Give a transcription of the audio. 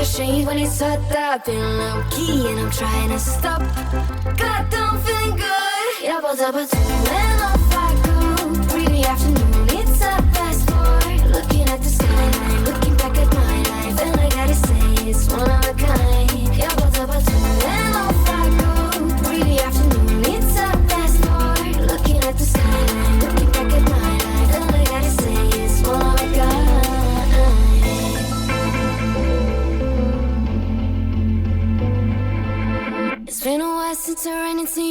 shade when it's hot up. Feeling low key and I'm trying to stop. God, I'm feeling good. Yeah, but up at 2 and off I go. Really afternoon, it's a fast forward. Looking at the skyline, looking back at my life, and I gotta say it's one of a kind. Yeah, but up at 2 and off I go. Really afternoon, it's a fast forward. Looking at the skyline, looking back at my life, and I gotta say it's one of a kind. It's been a while since I ran into you.